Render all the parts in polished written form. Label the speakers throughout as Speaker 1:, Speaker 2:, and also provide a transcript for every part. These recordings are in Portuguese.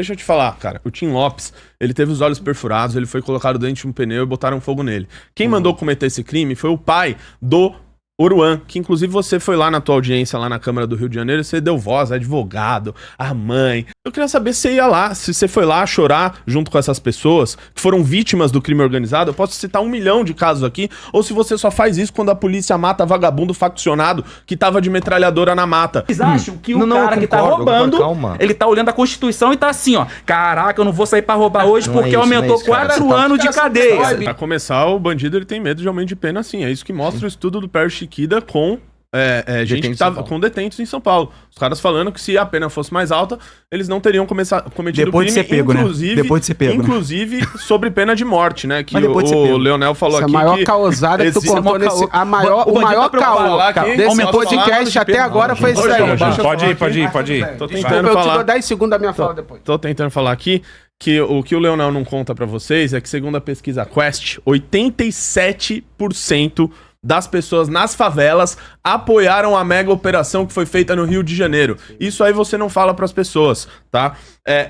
Speaker 1: Deixa eu te falar, cara. O Tim Lopes, ele teve os olhos perfurados, ele foi colocado dentro de um pneu e botaram fogo nele. Quem mandou cometer esse crime foi o pai do Oruan, que inclusive você foi lá na tua audiência, lá na Câmara do Rio de Janeiro, você deu voz, advogado, a mãe. Eu queria saber se você ia lá, se você foi lá chorar junto com essas pessoas que foram vítimas do crime organizado. Eu posso citar 1 milhão de casos aqui, ou se você só faz isso quando a polícia mata vagabundo faccionado que tava de metralhadora na mata.
Speaker 2: Vocês acham que o cara que tá roubando, ele tá olhando a Constituição e tá assim, ó, caraca, eu não vou sair pra roubar hoje porque aumentou 4 anos de cadeia.
Speaker 1: Pra começar, o bandido ele tem medo de aumento de pena, assim. É isso que mostra o estudo do Perry Chiquida com gente que tava com detentos em São Paulo. Os caras falando que se a pena fosse mais alta, eles não teriam cometido
Speaker 3: depois
Speaker 1: crime,
Speaker 3: de ser pego,
Speaker 1: inclusive,
Speaker 3: né? Depois de ser pego,
Speaker 1: inclusive sobre pena de morte, né? Que
Speaker 3: o
Speaker 1: Leonel falou aqui.
Speaker 4: A maior causada que tu contou nesse... O maior caô desse podcast até agora foi isso aí.
Speaker 3: Pode ir.
Speaker 1: Tô tentando falar.
Speaker 4: Eu te dou 10 segundos da minha fala depois.
Speaker 1: Tô tentando falar aqui que o que o Leonel não conta pra vocês é que, segundo a pesquisa Quest, 87% das pessoas nas favelas apoiaram a mega operação que foi feita no Rio de Janeiro. Isso aí você não fala pras pessoas, tá?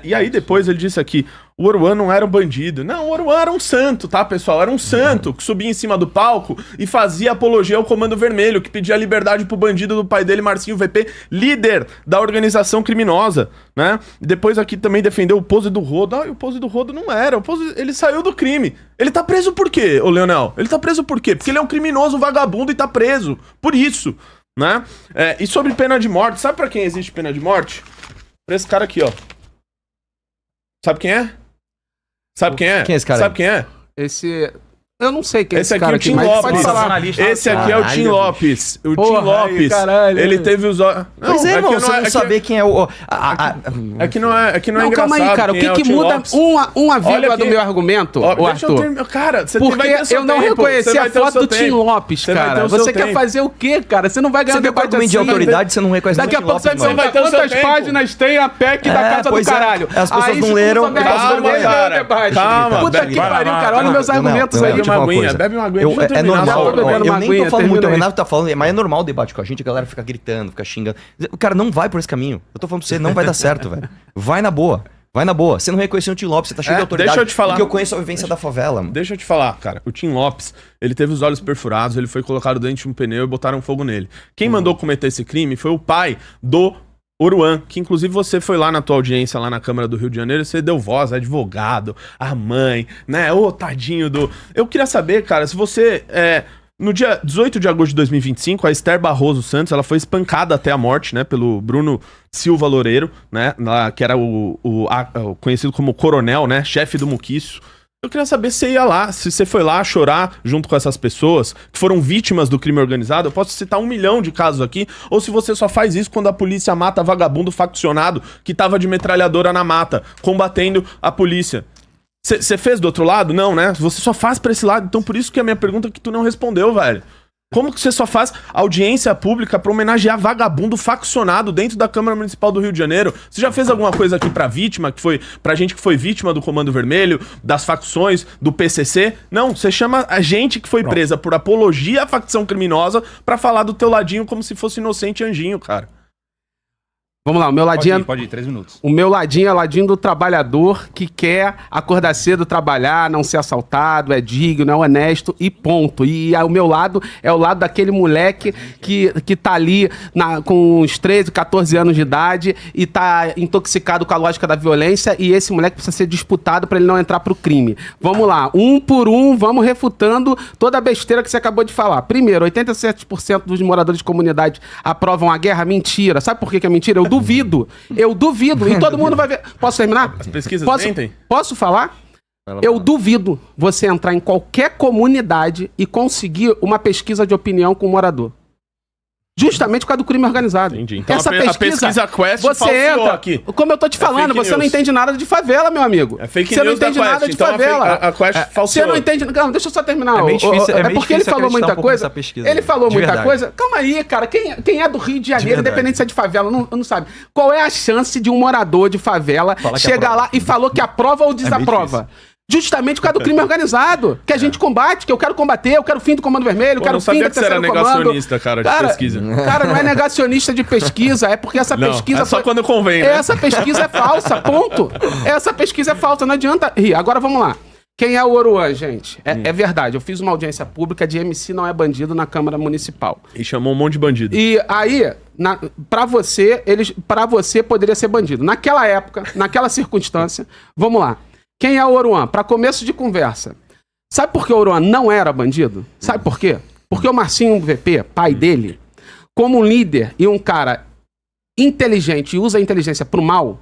Speaker 1: E aí depois ele disse aqui, o Oruan não era um bandido. Não, o Oruan era um santo, tá, pessoal? Era um santo que subia em cima do palco e fazia apologia ao Comando Vermelho, que pedia liberdade pro bandido do pai dele, Marcinho VP, líder da organização criminosa, né? E depois aqui também defendeu o Pose do Rodo. E o Pose do Rodo não era. O Pose, ele saiu do crime. Ele tá preso por quê, ô Leonel? Ele tá preso por quê? Porque ele é um criminoso vagabundo e tá preso. Por isso, né? E sobre pena de morte, sabe pra quem existe pena de morte? Pra esse cara aqui, ó. Sabe quem é? Sabe quem é?
Speaker 3: Quem é esse cara?
Speaker 1: Sabe quem é?
Speaker 4: Esse... Eu não sei quem é
Speaker 1: esse
Speaker 4: esse
Speaker 1: aqui
Speaker 4: cara
Speaker 1: é o Tim
Speaker 4: mas
Speaker 1: Lopes.
Speaker 4: pode falar.
Speaker 1: Esse aqui é o Tim Lopes. O Tim Lopes, ele teve os olhos...
Speaker 3: Pois é, irmão, você não saber quem é o...
Speaker 1: É que não é engraçado.
Speaker 4: Calma aí, cara. O que muda uma vírgula do meu argumento, o Arthur?
Speaker 1: Cara, você
Speaker 4: porque eu não reconheci a foto do Tim Lopes, cara. Você quer fazer o quê, cara? Você não vai ganhar
Speaker 3: debate assim. De autoridade, você não reconhece o Tim Lopes.
Speaker 4: Daqui a pouco você vai ter quantas páginas tem a PEC da Casa do Caralho.
Speaker 3: As pessoas não leram.
Speaker 1: Calma,
Speaker 4: puta que pariu, cara. Olha meus argumentos aí.
Speaker 1: Bebe uma aguinha,
Speaker 3: é normal, eu nem tô falando muito, o
Speaker 4: aí.
Speaker 3: Renato tá falando, mas é normal o debate com a gente, a galera fica gritando, fica xingando. Cara, não vai por esse caminho. Eu tô falando pra você, não vai dar certo, velho. Vai na boa. Vai na boa. Você não reconheceu o Tim Lopes, você tá cheio de autoridade.
Speaker 1: Deixa eu te falar.
Speaker 3: Porque eu conheço a vivência da favela, mano.
Speaker 1: Deixa eu te falar, cara. O Tim Lopes, ele teve os olhos perfurados, ele foi colocado dentro de um pneu e botaram fogo nele. Quem mandou cometer esse crime foi o pai do Oruan, que inclusive você foi lá na tua audiência, lá na Câmara do Rio de Janeiro, você deu voz, advogado, a mãe, né? Ô, tadinho do... Eu queria saber, cara, se você... No dia 18 de agosto de 2025, a Esther Barroso Santos, ela foi espancada até a morte, né, pelo Bruno Silva Loureiro, né, que era o conhecido como coronel, né, chefe do Muquiço. Eu queria saber se você ia lá, se você foi lá chorar junto com essas pessoas que foram vítimas do crime organizado. Eu posso citar 1 milhão de casos aqui, ou se você só faz isso quando a polícia mata vagabundo faccionado que tava de metralhadora na mata, combatendo a polícia. Você fez do outro lado? Não, né? Você só faz pra esse lado. Então por isso que a minha pergunta é que tu não respondeu, velho. Como que você só faz audiência pública pra homenagear vagabundo faccionado dentro da Câmara Municipal do Rio de Janeiro? Você já fez alguma coisa aqui pra vítima, pra gente que foi vítima do Comando Vermelho, das facções, do PCC? Não, você chama a gente que foi presa por apologia à facção criminosa pra falar do teu ladinho como se fosse inocente anjinho, cara.
Speaker 4: Vamos lá, o meu ladinho...
Speaker 5: Pode ir, 3 minutos.
Speaker 4: O meu ladinho é ladinho do trabalhador que quer acordar cedo, trabalhar, não ser assaltado, é digno, é honesto e ponto. E o meu lado é o lado daquele moleque que tá ali com uns 13, 14 anos de idade e tá intoxicado com a lógica da violência, e esse moleque precisa ser disputado pra ele não entrar pro crime. Vamos lá, um por um, vamos refutando toda a besteira que você acabou de falar. Primeiro, 87% dos moradores de comunidade aprovam a guerra. Mentira. Sabe por que é mentira? Eu duvido, e todo mundo vai ver. Posso terminar?
Speaker 1: As pesquisas mentem?
Speaker 4: Posso falar? Eu duvido você entrar em qualquer comunidade e conseguir uma pesquisa de opinião com o morador. Justamente por causa do crime organizado.
Speaker 1: Entendi. Então
Speaker 4: essa
Speaker 1: a pesquisa Quest
Speaker 4: você entra
Speaker 1: aqui.
Speaker 4: Como eu tô te falando, você não entende nada de favela, meu amigo.
Speaker 1: É fake
Speaker 4: você
Speaker 1: news
Speaker 4: não entende
Speaker 1: da Quest.
Speaker 4: nada de
Speaker 1: então
Speaker 4: favela.
Speaker 1: A Quest falseou.
Speaker 4: Você não entende... Não, deixa eu só terminar.
Speaker 3: É meio difícil,
Speaker 4: é porque ele falou muita coisa. Ele falou muita coisa. Calma aí, cara. Quem é do Rio de Janeiro, independente se é de favela, não sabe. Qual é a chance de um morador de favela chegar lá e falou que aprova ou desaprova? Justamente por causa do crime organizado, que a gente combate, que eu quero combater, eu quero o fim do Comando Vermelho, eu quero o fim da Terceiro Comando.
Speaker 1: Negacionista, cara, de pesquisa.
Speaker 4: Cara, não é negacionista de pesquisa, é porque essa pesquisa...
Speaker 1: É só quando convém, né?
Speaker 4: Essa pesquisa é falsa, ponto. Essa pesquisa é falsa, não adianta rir. Agora vamos lá. Quem é o Oruan, gente? É verdade, eu fiz uma audiência pública de MC Não É Bandido na Câmara Municipal.
Speaker 1: E chamou um monte de bandido.
Speaker 4: E aí, pra você poderia ser bandido. Naquela época, naquela circunstância, vamos lá. Quem é o Oruan? Para começo de conversa. Sabe por que o Oruan não era bandido? Sabe por quê? Porque o Marcinho VP, pai dele, como um líder e um cara inteligente e usa a inteligência pro mal,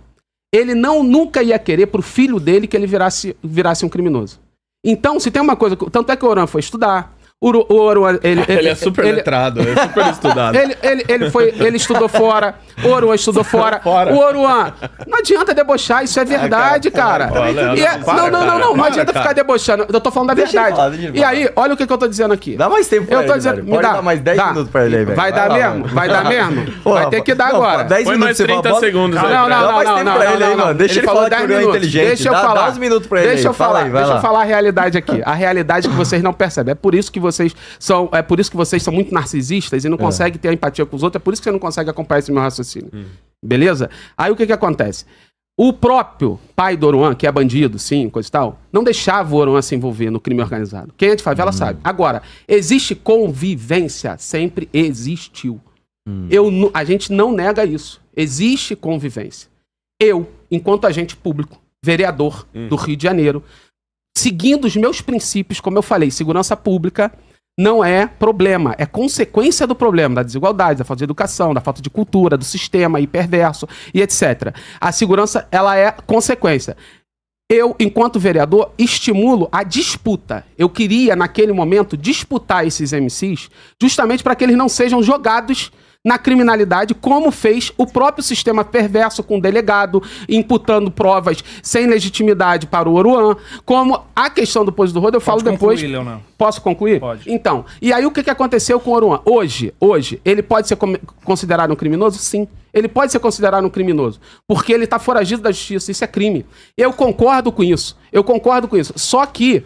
Speaker 4: ele nunca ia querer pro filho dele que ele virasse um criminoso. Então, se tem uma coisa... Tanto é que o Oruan foi estudar. O Oruan,
Speaker 1: ele é super letrado, ele é super estudado.
Speaker 4: Ele estudou fora. O Oruan estudou fora. O Oruan, não adianta debochar, isso é verdade, cara. Não adianta ficar debochando. Eu tô falando da verdade. E aí, olha o que eu tô dizendo aqui.
Speaker 3: Dá mais tempo pra ele, velho. Pode dar mais 10 minutos pra ele aí, velho.
Speaker 4: Vai dar mesmo? Vai dar mesmo? Vai ter que dar agora.
Speaker 3: 10 minutos,
Speaker 1: mais 30 segundos aí.
Speaker 4: Não.
Speaker 3: Dá mais tempo pra ele aí, mano. Deixa ele falar que o Oruan é inteligente.
Speaker 4: Deixa eu falar.
Speaker 3: Dá uns minutos pra ele.
Speaker 4: Deixa eu falar a realidade aqui. A realidade que vocês não percebem. É por isso que vocês são muito narcisistas e não conseguem ter empatia com os outros. É por isso que você não consegue acompanhar esse meu raciocínio. Beleza? Aí o que acontece? O próprio pai do Oruan, que é bandido, sim, coisa e tal, não deixava o Oruan se envolver no crime organizado. Quem é de favela sabe. Agora, existe convivência? Sempre existiu. A gente não nega isso. Existe convivência. Eu, enquanto agente público, vereador do Rio de Janeiro, seguindo os meus princípios, como eu falei, segurança pública não é problema, é consequência do problema, da desigualdade, da falta de educação, da falta de cultura, do sistema hiperverso e etc. A segurança, ela é consequência. Eu, enquanto vereador, estimulo a disputa. Eu queria, naquele momento, disputar esses MCs justamente para que eles não sejam jogados na criminalidade, como fez o próprio sistema perverso com o delegado, imputando provas sem legitimidade para o Oruan, como a questão do Poço do Rodo, eu falo depois.
Speaker 2: Leonardo.
Speaker 4: Posso concluir?
Speaker 2: Pode.
Speaker 4: Então, e aí o que aconteceu com o Oruan? Hoje, ele pode ser considerado um criminoso? Sim. Ele pode ser considerado um criminoso, porque ele está foragido da justiça, isso é crime. Eu concordo com isso, Só que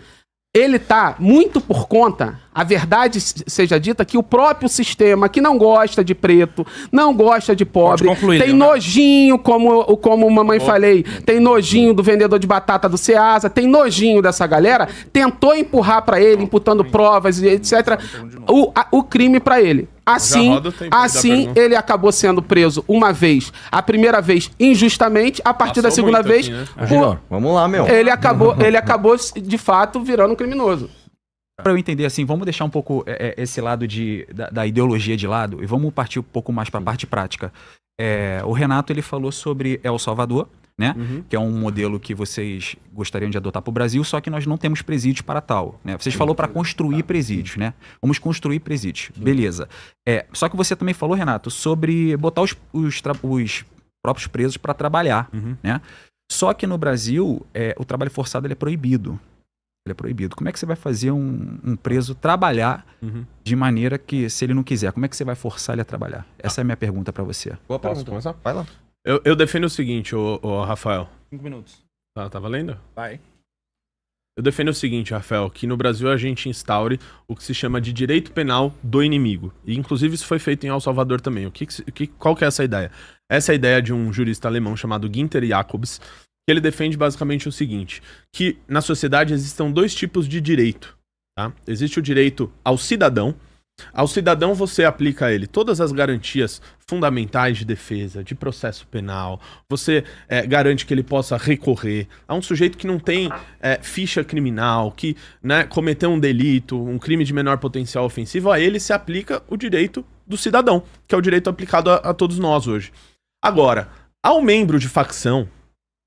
Speaker 4: ele tá muito por conta, a verdade seja dita, que o próprio sistema, que não gosta de preto, não gosta de pobre, tem nojinho, como mamãe falei, tem nojinho do vendedor de batata do Ceasa, tem nojinho dessa galera, tentou empurrar pra ele, imputando provas e etc, o crime pra ele. Assim ele acabou sendo preso uma vez, a primeira vez injustamente, a partir da segunda vez...
Speaker 3: Aqui, né? Vamos lá, meu.
Speaker 4: Ele acabou, de fato, virando um criminoso.
Speaker 2: Para eu entender assim, vamos deixar um pouco esse lado da ideologia de lado e vamos partir um pouco mais para a parte prática. O Renato, ele falou sobre El Salvador, né? Que é um modelo que vocês gostariam de adotar para o Brasil, só que nós não temos presídios para tal, né? Vocês falou para construir presídios, né? Vamos construir presídios, beleza. Só que você também falou, Renato, sobre botar os próprios presos para trabalhar, né? Só que no Brasil, o trabalho forçado ele é proibido. Ele é proibido. Como é que você vai fazer um preso trabalhar de maneira que, se ele não quiser, como é que você vai forçar ele a trabalhar? Essa é a minha pergunta para você.
Speaker 1: Posso começar?
Speaker 3: Vai lá.
Speaker 1: Eu defendo o seguinte, Rafael.
Speaker 2: 5 minutos.
Speaker 1: Tá valendo?
Speaker 2: Vai.
Speaker 1: Eu defendo o seguinte, Rafael, que no Brasil a gente instaure o que se chama de direito penal do inimigo. E inclusive isso foi feito em El Salvador também. Qual que é essa ideia? Essa é a ideia de um jurista alemão chamado Günther Jacobs, que ele defende basicamente o seguinte, que na sociedade existam dois tipos de direito. Tá? Existe o direito ao cidadão. Ao cidadão você aplica a ele todas as garantias fundamentais de defesa, de processo penal, você garante que ele possa recorrer a um sujeito que não tem ficha criminal, que cometeu um delito, um crime de menor potencial ofensivo, a ele se aplica o direito do cidadão, que é o direito aplicado a todos nós hoje. Agora, ao membro de facção,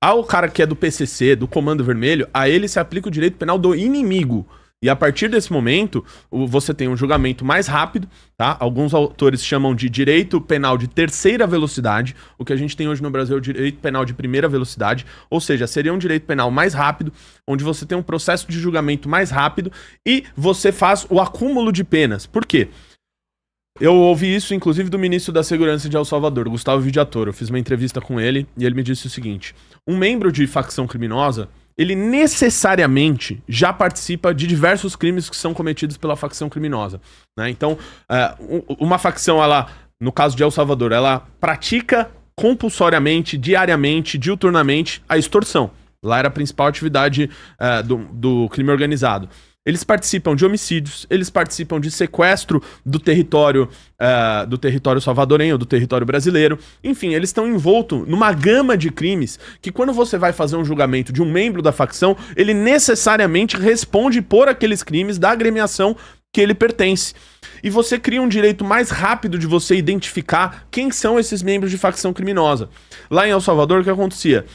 Speaker 1: ao cara que é do PCC, do Comando Vermelho, a ele se aplica o direito penal do inimigo. E a partir desse momento, você tem um julgamento mais rápido, tá? Alguns autores chamam de direito penal de terceira velocidade. O que a gente tem hoje no Brasil é o direito penal de primeira velocidade. Ou seja, seria um direito penal mais rápido, onde você tem um processo de julgamento mais rápido e você faz o acúmulo de penas. Por quê? Eu ouvi isso, inclusive, do ministro da Segurança de El Salvador, Gustavo Vidiatoro. Eu fiz uma entrevista com ele e ele me disse o seguinte: um membro de facção criminosa, ele necessariamente já participa de diversos crimes que são cometidos pela facção criminosa, né? Então, uma facção, ela, no caso de El Salvador, ela pratica compulsoriamente, diariamente, diuturnamente, a extorsão. Lá era a principal atividade do crime organizado. Eles participam de homicídios, eles participam de sequestro do território salvadorenho, do território brasileiro. Enfim, eles estão envoltos numa gama de crimes que, quando você vai fazer um julgamento de um membro da facção, ele necessariamente responde por aqueles crimes da agremiação que ele pertence. E você cria um direito mais rápido de você identificar quem são esses membros de facção criminosa. Lá em El Salvador, o que acontecia?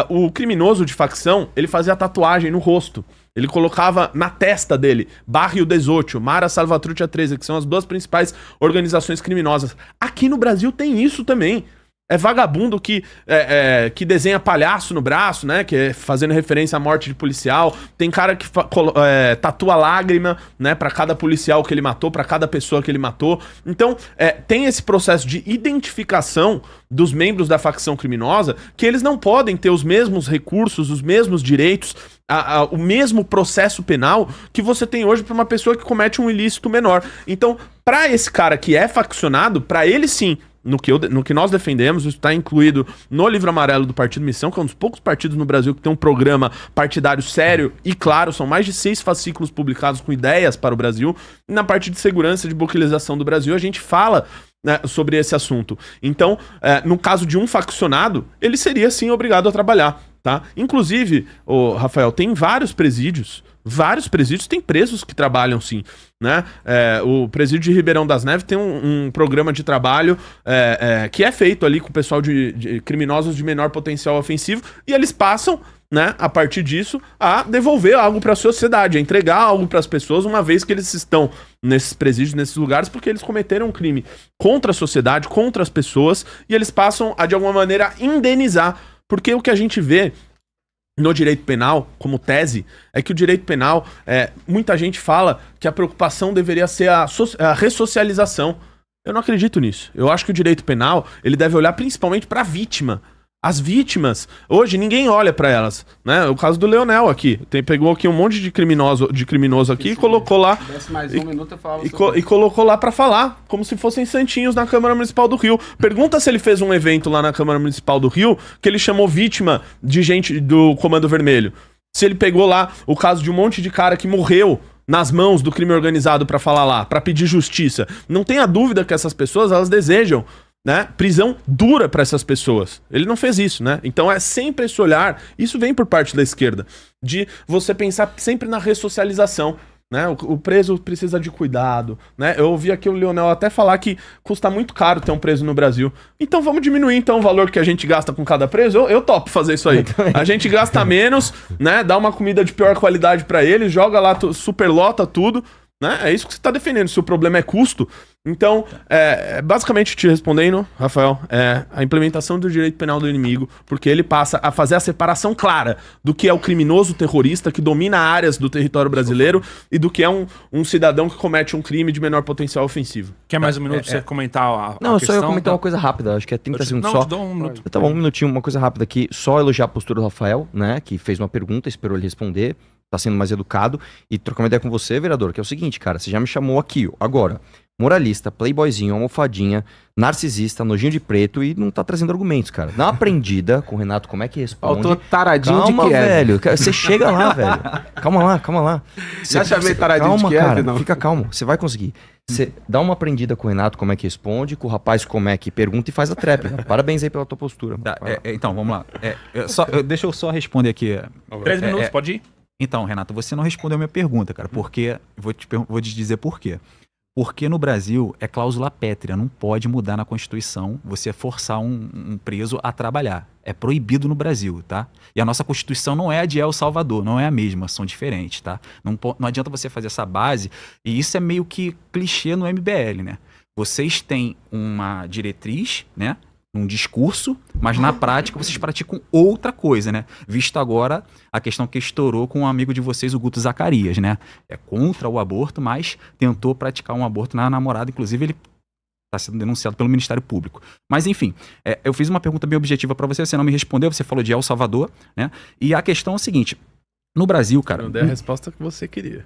Speaker 1: O criminoso de facção, ele fazia tatuagem no rosto. Ele colocava na testa dele Barrio 18, Mara Salvatrucha 13, que são as duas principais organizações criminosas. Aqui no Brasil tem isso também. É vagabundo que desenha palhaço no braço, né? Que é fazendo referência à morte de policial. Tem cara que tatua lágrima, né? Pra cada policial que ele matou, pra cada pessoa que ele matou. Então, tem esse processo de identificação dos membros da facção criminosa, que eles não podem ter os mesmos recursos, os mesmos direitos, o mesmo processo penal que você tem hoje pra uma pessoa que comete um ilícito menor. Então, pra esse cara que é faccionado, pra ele sim, no que nós defendemos, isso está incluído no livro amarelo do Partido Missão, que é um dos poucos partidos no Brasil que tem um programa partidário sério e claro, são mais de 6 fascículos publicados com ideias para o Brasil, e na parte de segurança e de buquilização do Brasil a gente fala, né, sobre esse assunto. Então, no caso de um faccionado, ele seria sim obrigado a trabalhar, tá? Inclusive, Rafael, tem vários presídios têm presos que trabalham sim, né? O presídio de Ribeirão das Neves tem um programa de trabalho que é feito ali com o pessoal de criminosos de menor potencial ofensivo, e eles passam, né, a partir disso, a devolver algo para a sociedade, a entregar algo para as pessoas, uma vez que eles estão nesses presídios, nesses lugares, porque eles cometeram um crime contra a sociedade, contra as pessoas, e eles passam a, de alguma maneira, indenizar. Porque o que a gente vê no direito penal, como tese, é que o direito penal, muita gente fala que a preocupação deveria ser a ressocialização. Eu não acredito nisso. Eu acho que o direito penal, ele deve olhar principalmente para a vítima. As vítimas, hoje ninguém olha para elas, né? O caso do Leonel aqui, pegou aqui um monte de criminoso aqui e colocou lá e colocou lá para falar, como se fossem santinhos na Câmara Municipal do Rio. Pergunta se ele fez um evento lá na Câmara Municipal do Rio que ele chamou vítima de gente do Comando Vermelho. Se ele pegou lá o caso de um monte de cara que morreu nas mãos do crime organizado para falar lá, para pedir justiça. Não tenha dúvida que essas pessoas, elas desejam, né, prisão dura para essas pessoas. Ele não fez isso, né? Então é sempre esse olhar, isso vem por parte da esquerda, de você pensar sempre na ressocialização, né? O preso precisa de cuidado, né? Eu ouvi aqui o Leonel até falar que custa muito caro ter um preso no Brasil. Então vamos diminuir então o valor que a gente gasta com cada preso. Eu topo fazer isso aí. A gente gasta menos, né? Dá uma comida de pior qualidade para eles, joga lá, superlota tudo, né? É isso que você tá defendendo. Se o problema é custo. Então, basicamente te respondendo, Rafael, a implementação do direito penal do inimigo, porque ele passa a fazer a separação clara do que é o criminoso terrorista que domina áreas do território brasileiro e do que é um cidadão que comete um crime de menor potencial ofensivo.
Speaker 5: Quer mais um minuto pra você comentar a
Speaker 3: Não,
Speaker 5: questão?
Speaker 3: só eu comentar uma coisa rápida, acho que é 30 segundos só.
Speaker 5: Te dou um minuto.
Speaker 3: Tá bom, um minutinho, uma coisa rápida aqui, só elogiar a postura do Rafael, né, que fez uma pergunta, esperou ele responder, tá sendo mais educado, e trocar uma ideia com você, vereador, que é o seguinte, cara, você já me chamou aqui, agora, moralista, playboyzinho, almofadinha, narcisista, nojinho de preto e não tá trazendo argumentos, cara. Dá uma aprendida com o Renato, como é que responde.
Speaker 4: Faltou taradinho
Speaker 3: Calma,
Speaker 4: de Kiev.
Speaker 3: velho, você chega lá, velho. Calma lá.
Speaker 4: Já chamei taradinho de Kiev,
Speaker 3: cara,
Speaker 4: não.
Speaker 3: fica calmo, você vai conseguir. Você dá uma aprendida com o Renato, como é que responde, com o rapaz como é que pergunta e faz a trap. Parabéns aí pela tua postura.
Speaker 2: Tá, então, vamos lá. Deixa eu só responder aqui.
Speaker 5: 3 minutos, pode ir?
Speaker 2: Então, Renato, você não respondeu a minha pergunta, cara. Porque, vou te dizer por quê. Porque no Brasil é cláusula pétrea, não pode mudar na Constituição você forçar um preso a trabalhar. É proibido no Brasil, tá? E a nossa Constituição não é a de El Salvador, não é a mesma, são diferentes, tá? Não adianta você fazer essa base, e isso é meio que clichê no MBL, né? Vocês têm uma diretriz, né? Um discurso, mas na prática vocês praticam outra coisa, né? Visto agora a questão que estourou com um amigo de vocês, o Guto Zacarias, né? É contra o aborto, mas tentou praticar um aborto na namorada, inclusive ele está sendo denunciado pelo Ministério Público. Mas enfim, eu fiz uma pergunta bem objetiva para você, você não me respondeu, você falou de El Salvador, né? E a questão é o seguinte, No Brasil,
Speaker 1: Eu
Speaker 2: cara,
Speaker 1: não dei a resposta que você queria.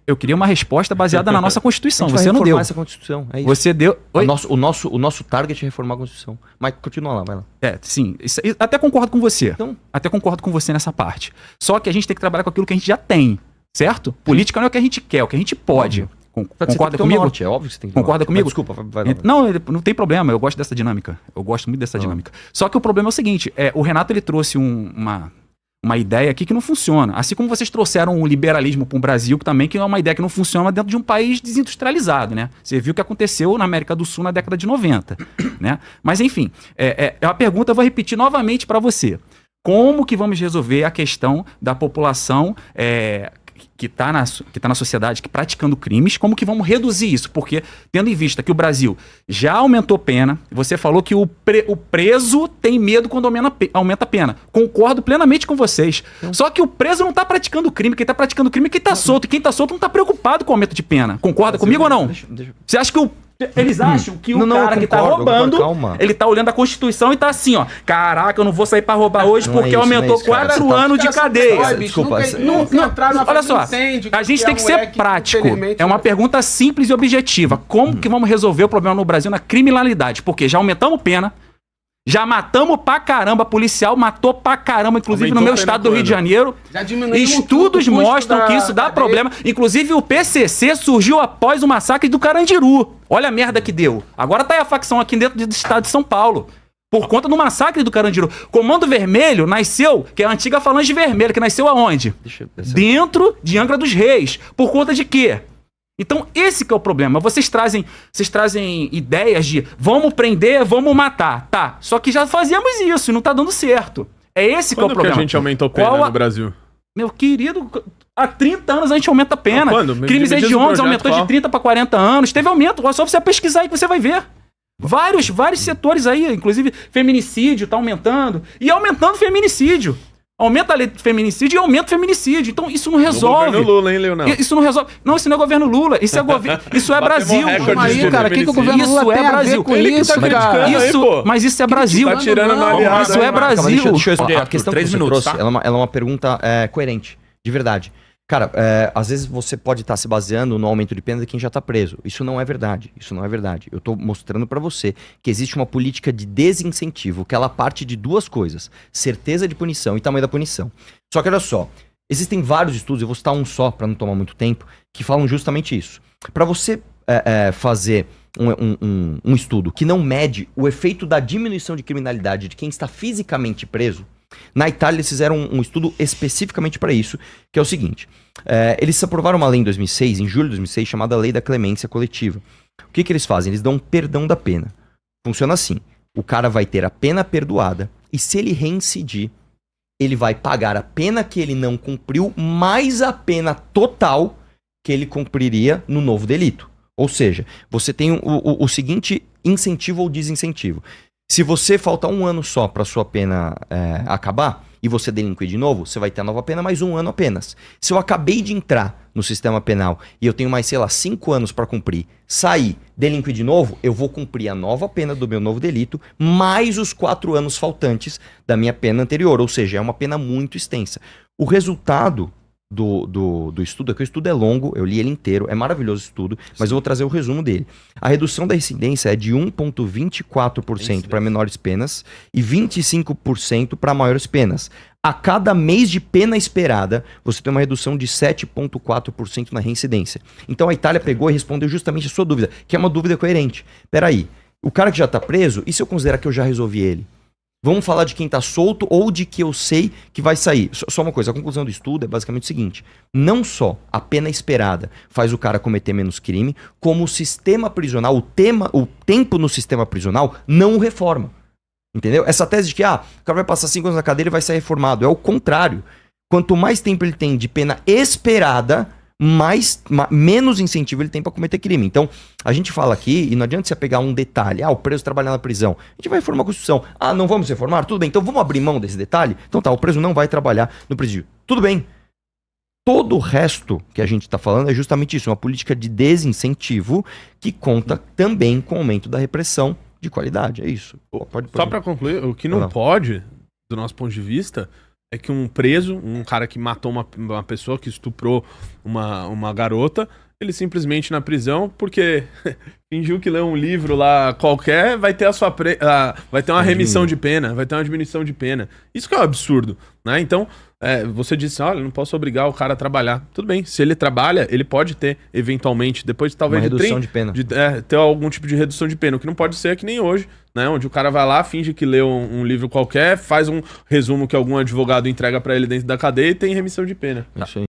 Speaker 2: eu queria uma resposta baseada na nossa
Speaker 3: A
Speaker 2: Constituição.
Speaker 3: gente vai
Speaker 2: Você não
Speaker 3: reformar
Speaker 2: deu.
Speaker 3: essa Constituição, é isso.
Speaker 2: Você deu. Oi?
Speaker 3: O nosso target é reformar a Constituição. Mas continua lá, vai lá.
Speaker 2: Sim. Até concordo com você.
Speaker 3: Então-
Speaker 2: Até concordo com você nessa parte. Só que a gente tem que trabalhar com aquilo que a gente já tem, certo? Política não é o que a gente quer, é o que a gente pode.
Speaker 3: Só que você tem
Speaker 2: Concorda
Speaker 3: que ter o
Speaker 2: comigo?
Speaker 3: norte, é óbvio que você tem que ter o
Speaker 2: Concorda
Speaker 3: norte.
Speaker 2: comigo?
Speaker 3: Mas desculpa, vai lá.
Speaker 2: Não tem problema, eu gosto dessa dinâmica. Eu gosto muito dessa dinâmica. Só que o problema é o seguinte, o Renato ele trouxe uma ideia aqui que não funciona. Assim como vocês trouxeram o liberalismo para o Brasil, que também que é uma ideia que não funciona dentro de um país desindustrializado, né? Você viu o que aconteceu na América do Sul na década de 90, né? Mas enfim, a pergunta eu vou repetir novamente para você. Como que vamos resolver a questão da população que está na sociedade, que praticando crimes, como que vamos reduzir isso? Porque, tendo em vista que o Brasil já aumentou pena, você falou que o preso tem medo quando aumenta a pena. Concordo plenamente com vocês. Só que o preso não está praticando crime, quem está praticando crime é quem está solto, e quem está solto não está preocupado com o aumento de pena. Concorda comigo ou não?
Speaker 3: Deixa-
Speaker 2: Você acha que eles acham que o
Speaker 3: Não,
Speaker 2: cara
Speaker 3: eu
Speaker 2: que tá
Speaker 3: concordo,
Speaker 2: roubando,
Speaker 3: calma.
Speaker 2: ele tá olhando a Constituição e tá assim, ó. Caraca, eu não vou sair pra roubar hoje
Speaker 3: Não
Speaker 2: porque
Speaker 3: é isso, não é
Speaker 2: aumentou
Speaker 3: isso, cara.
Speaker 2: 4
Speaker 3: Você tá-
Speaker 2: anos de
Speaker 4: Cara,
Speaker 2: cadeia.
Speaker 4: olha, bicho,
Speaker 3: Desculpa,
Speaker 4: nunca entraram na
Speaker 2: Olha
Speaker 4: frente,
Speaker 2: só,
Speaker 4: entende
Speaker 2: a gente
Speaker 4: que
Speaker 2: tem
Speaker 4: a
Speaker 2: que
Speaker 4: mulher
Speaker 2: ser prático.
Speaker 4: infelizmente,
Speaker 2: É uma pergunta simples e objetiva. Como que vamos resolver o problema no Brasil na criminalidade? Porque já aumentamos pena, já matamos pra caramba, policial matou pra caramba, inclusive
Speaker 1: Aumentou
Speaker 2: no meu
Speaker 1: a pena
Speaker 2: estado do Rio de
Speaker 1: quando?
Speaker 2: Janeiro.
Speaker 4: Já diminuímos
Speaker 2: Estudos
Speaker 4: tudo, o custo
Speaker 2: mostram que isso dá
Speaker 4: cadeia.
Speaker 2: problema. Inclusive o PCC surgiu após o massacre do Carandiru. Olha a merda que deu. Agora tá aí a facção aqui dentro do estado de São Paulo. Por conta do massacre do Carandiru. Comando Vermelho nasceu, que é a antiga Falange Vermelha, que nasceu aonde? Dentro de Angra dos Reis. Por conta de quê? Então, esse que é o problema. Vocês trazem ideias de vamos prender, vamos matar. Tá, só que já fazíamos isso e não tá dando certo. É esse que é o
Speaker 1: Quando que
Speaker 2: problema.
Speaker 1: a gente aumentou pena
Speaker 2: Qual a-
Speaker 1: no Brasil?
Speaker 2: Meu querido, há 30 anos a gente aumenta a pena.
Speaker 1: Ah, quando? Me
Speaker 2: Crimes
Speaker 1: diz o
Speaker 2: hediondos
Speaker 1: projeto
Speaker 2: aumentou
Speaker 1: qual?
Speaker 2: de 30 para 40 anos. Teve aumento. É só você pesquisar aí que você vai ver. Vários setores aí, inclusive feminicídio tá aumentando. E aumentando feminicídio. Aumenta a lei do feminicídio e aumenta o feminicídio. Então isso não
Speaker 1: No
Speaker 2: resolve.
Speaker 1: governo Lula, hein, Leonel?
Speaker 2: Isso não resolve. Não, isso não é governo Lula. Isso é
Speaker 1: Batemos
Speaker 2: Brasil.
Speaker 1: recorde
Speaker 4: Calma aí,
Speaker 1: de
Speaker 4: cara, o que o
Speaker 1: feminicídio.
Speaker 4: governo Lula
Speaker 2: Isso é
Speaker 4: tem a ver
Speaker 2: Brasil.
Speaker 4: com
Speaker 1: Ele que
Speaker 4: isso,
Speaker 1: tá
Speaker 4: cara?
Speaker 1: criticando aí, pô.
Speaker 2: Mas isso é Brasil.
Speaker 1: Tá tirando no aliado.
Speaker 2: Isso é
Speaker 1: aí,
Speaker 2: Brasil.
Speaker 3: Calma, deixa eu explicar. A
Speaker 5: Arthur,
Speaker 3: questão
Speaker 5: 3
Speaker 3: que você
Speaker 5: minutos,
Speaker 3: trouxe,
Speaker 5: tá?
Speaker 3: ela é uma pergunta coerente, de verdade. Cara, às vezes você pode estar se baseando no aumento de pena de quem já está preso. Isso não é verdade. Isso não é verdade. Eu estou mostrando para você que existe uma política de desincentivo, que ela parte de duas coisas: certeza de punição e tamanho da punição. Só que olha só, existem vários estudos, eu vou citar um só para não tomar muito tempo, que falam justamente isso. Para você fazer um estudo que não mede o efeito da diminuição de criminalidade de quem está fisicamente preso, na Itália eles fizeram um estudo especificamente para isso, que é o seguinte: eles aprovaram uma lei em 2006, em julho de 2006, chamada Lei da Clemência Coletiva. O que eles fazem? Eles dão um perdão da pena. Funciona assim: o cara vai ter a pena perdoada e se ele reincidir, ele vai pagar a pena que ele não cumpriu mais a pena total que ele cumpriria no novo delito. Ou seja, você tem o seguinte incentivo ou desincentivo. Se você faltar um ano só para sua pena acabar e você delinquir de novo, você vai ter a nova pena mais um ano apenas. Se eu acabei de entrar no sistema penal e eu tenho mais, sei lá, 5 anos para cumprir, sair, delinquir de novo, eu vou cumprir a nova pena do meu novo delito, mais os 4 anos faltantes da minha pena anterior. Ou seja, é uma pena muito extensa. O resultado do estudo, é que o estudo é longo, eu li ele inteiro, é maravilhoso o estudo, mas eu vou trazer o resumo dele. A redução da incidência é de 1,24% para menores penas e 25% para maiores penas. A cada mês de pena esperada, você tem uma redução de 7,4% na reincidência. Então a Itália pegou e respondeu justamente a sua dúvida, que é uma dúvida coerente. Peraí, o cara que já está preso, e se eu considerar que eu já resolvi ele? Vamos falar de quem tá solto ou de que eu sei que vai sair. Só uma coisa, a conclusão do estudo é basicamente o seguinte: não só a pena esperada faz o cara cometer menos crime, como o sistema prisional, o tempo no sistema prisional não o reforma. Entendeu? Essa tese de que o cara vai passar 5 anos na cadeia e vai sair reformado, é o contrário. Quanto mais tempo ele tem de pena esperada, menos incentivo ele tem para cometer crime. Então, a gente fala aqui, e não adianta você pegar um detalhe: o preso trabalhar na prisão. A gente vai reformar a Constituição. Não vamos reformar? Tudo bem, então vamos abrir mão desse detalhe? Então tá, o preso não vai trabalhar no presídio. Tudo bem. Todo o resto que a gente está falando é justamente isso, uma política de desincentivo que conta também com o aumento da repressão de qualidade. É isso. Pode.
Speaker 1: Só pra concluir, o que não pode, do nosso ponto de vista, é que um preso, um cara que matou uma pessoa, que estuprou uma garota, ele simplesmente na prisão, porque fingiu que leu um livro lá qualquer, vai ter vai ter uma remissão de pena, vai ter uma diminuição de pena. Isso que é um absurdo, né? Então, você disse, olha, não posso obrigar o cara a trabalhar. Tudo bem, se ele trabalha, ele pode ter, eventualmente, depois talvez...
Speaker 3: Uma redução de pena.
Speaker 1: Ter algum tipo de redução de pena. O que não pode ser é que nem hoje, né? Onde o cara vai lá, finge que leu um livro qualquer, faz um resumo que algum advogado entrega pra ele dentro da cadeia e tem remissão de pena.
Speaker 3: É isso aí.